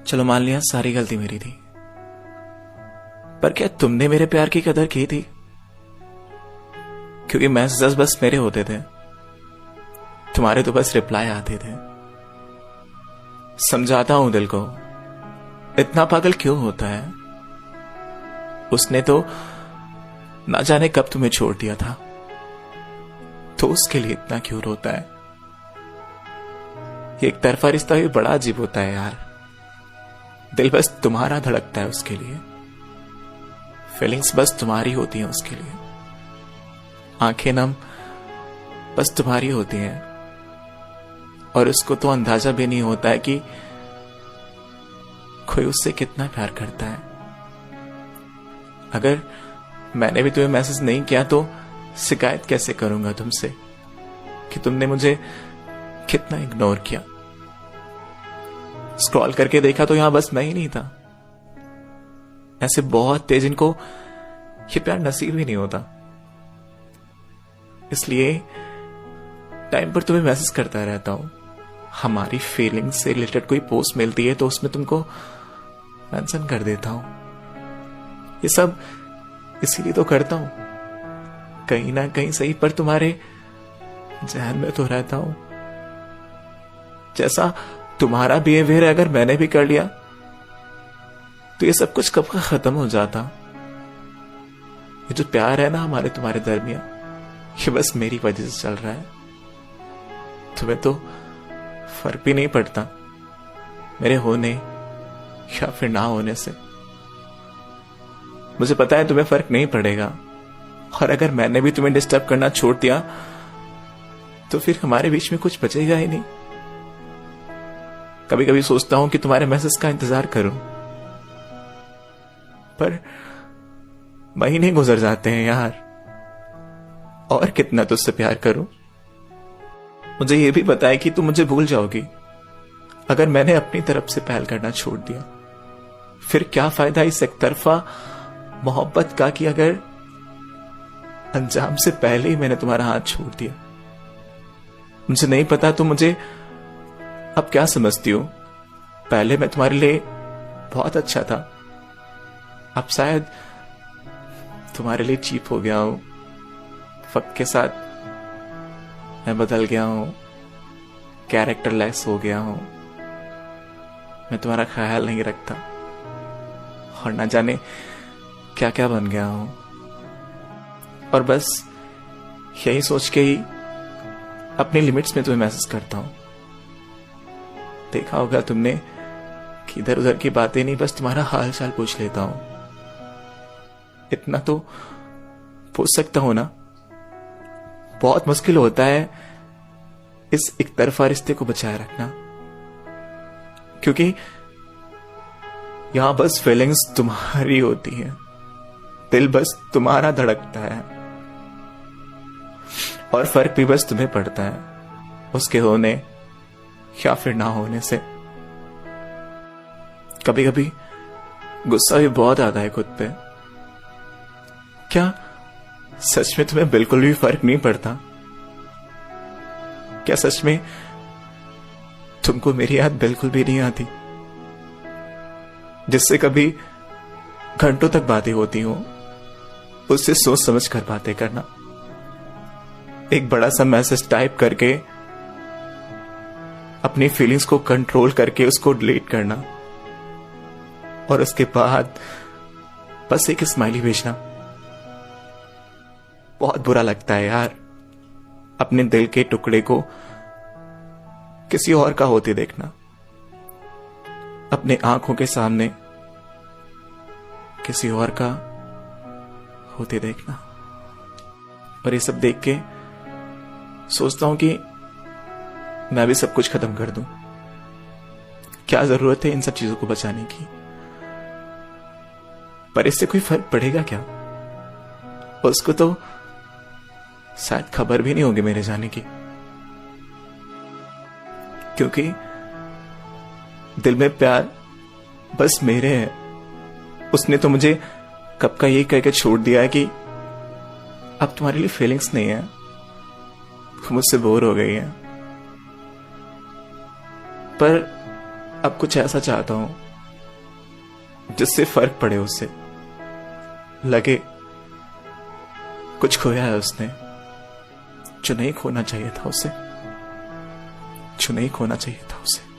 चलो मान लिया सारी गलती मेरी थी, पर क्या तुमने मेरे प्यार की कदर की थी? क्योंकि मैसेजेस बस मेरे होते थे, तुम्हारे तो बस रिप्लाई आते थे। समझाता हूं दिल को, इतना पागल क्यों होता है? उसने तो ना जाने कब तुम्हें छोड़ दिया था, तो उसके लिए इतना क्यों रोता है? ये एक तरफा रिश्ता भी बड़ा अजीब होता है यार। दिल बस तुम्हारा धड़कता है उसके लिए, फीलिंग्स बस तुम्हारी होती हैं उसके लिए, आंखें नम बस तुम्हारी होती हैं, और उसको तो अंदाजा भी नहीं होता है कि कोई उससे कितना प्यार करता है। अगर मैंने भी तुम्हें मैसेज नहीं किया तो शिकायत कैसे करूंगा तुमसे कि तुमने मुझे कितना इग्नोर किया? स्क्रॉल करके देखा तो यहां बस मैं ही नहीं था। ऐसे बहुत तेज इनको ये प्यार नसीब ही नहीं होता, इसलिए टाइम पर तुम्हें मैसेज करता रहता हूं। हमारी फीलिंग्स से रिलेटेड कोई पोस्ट मिलती है तो उसमें तुमको मेंशन कर देता हूं। ये सब इसीलिए तो करता हूं, कहीं ना कहीं सही पर तुम्हारे जहन में तो रहता हूं। जैसा तुम्हारा बिहेवियर अगर मैंने भी कर लिया तो ये सब कुछ कब का खत्म हो जाता। ये जो प्यार है ना हमारे तुम्हारे दरमियान, ये बस मेरी वजह से चल रहा है। तुम्हें तो फर्क भी नहीं पड़ता मेरे होने या फिर ना होने से। मुझे पता है तुम्हें फर्क नहीं पड़ेगा, और अगर मैंने भी तुम्हें डिस्टर्ब करना छोड़ दिया तो फिर हमारे बीच में कुछ बचेगा ही नहीं। कभी कभी सोचता हूं कि तुम्हारे मैसेज का इंतजार करूं, पर महीने गुजर जाते हैं यार, और कितना तुझसे प्यार करूं। मुझे यह भी पता है कि तुम मुझे भूल जाओगी अगर मैंने अपनी तरफ से पहल करना छोड़ दिया। फिर क्या फायदा इस एक तरफा मोहब्बत का कि अगर अंजाम से पहले ही मैंने तुम्हारा हाथ छोड़ दिया। मुझे नहीं पता तुम मुझे अब क्या समझती हो। पहले मैं तुम्हारे लिए बहुत अच्छा था, अब शायद तुम्हारे लिए चीप हो गया हूं। वक्त के साथ मैं बदल गया हूं, कैरेक्टर लेस हो गया हूं। मैं तुम्हारा ख्याल नहीं रखता और ना जाने क्या क्या बन गया हूं। और बस यही सोच के ही अपनी लिमिट्स में तुम्हें मैसेज करता हूं। देखा होगा तुमने कि इधर उधर की बातें नहीं, बस तुम्हारा हाल चाल पूछ लेता हूं। इतना तो पूछ सकता हूं ना। बहुत मुश्किल होता है इस एक तरफा रिश्ते को बचाए रखना, क्योंकि यहां बस फीलिंग्स तुम्हारी होती हैं, दिल बस तुम्हारा धड़कता है, और फर्क भी बस तुम्हें पड़ता है उसके होने या फिर ना होने से। कभी कभी गुस्सा भी बहुत आता है खुद पे। क्या सच में तुम्हें बिल्कुल भी फर्क नहीं पड़ता? क्या सच में तुमको मेरी याद बिल्कुल भी नहीं आती? जिससे कभी घंटों तक बातें होती हो उससे सोच समझ कर बातें करना। एक बड़ा सा मैसेज टाइप करके अपनी फीलिंग्स को कंट्रोल करके उसको डिलीट करना, और उसके बाद बस एक स्माइली भेजना। बहुत बुरा लगता है यार अपने दिल के टुकड़े को किसी और का होते देखना, अपने आंखों के सामने किसी और का होते देखना। और ये सब देख के सोचता हूं कि मैं भी सब कुछ खत्म कर दूं। क्या जरूरत है इन सब चीजों को बचाने की? पर इससे कोई फर्क पड़ेगा क्या? उसको तो शायद खबर भी नहीं होगी मेरे जाने की, क्योंकि दिल में प्यार बस मेरे है। उसने तो मुझे कब का ये कह के छोड़ दिया है कि अब तुम्हारे लिए फीलिंग्स नहीं है, मुझसे बोर हो गई है। पर अब कुछ ऐसा चाहता हूं जिससे फर्क पड़े, उससे लगे कुछ खोया है उसने, जो नहीं खोना चाहिए था उसे, जो नहीं खोना चाहिए था उसे।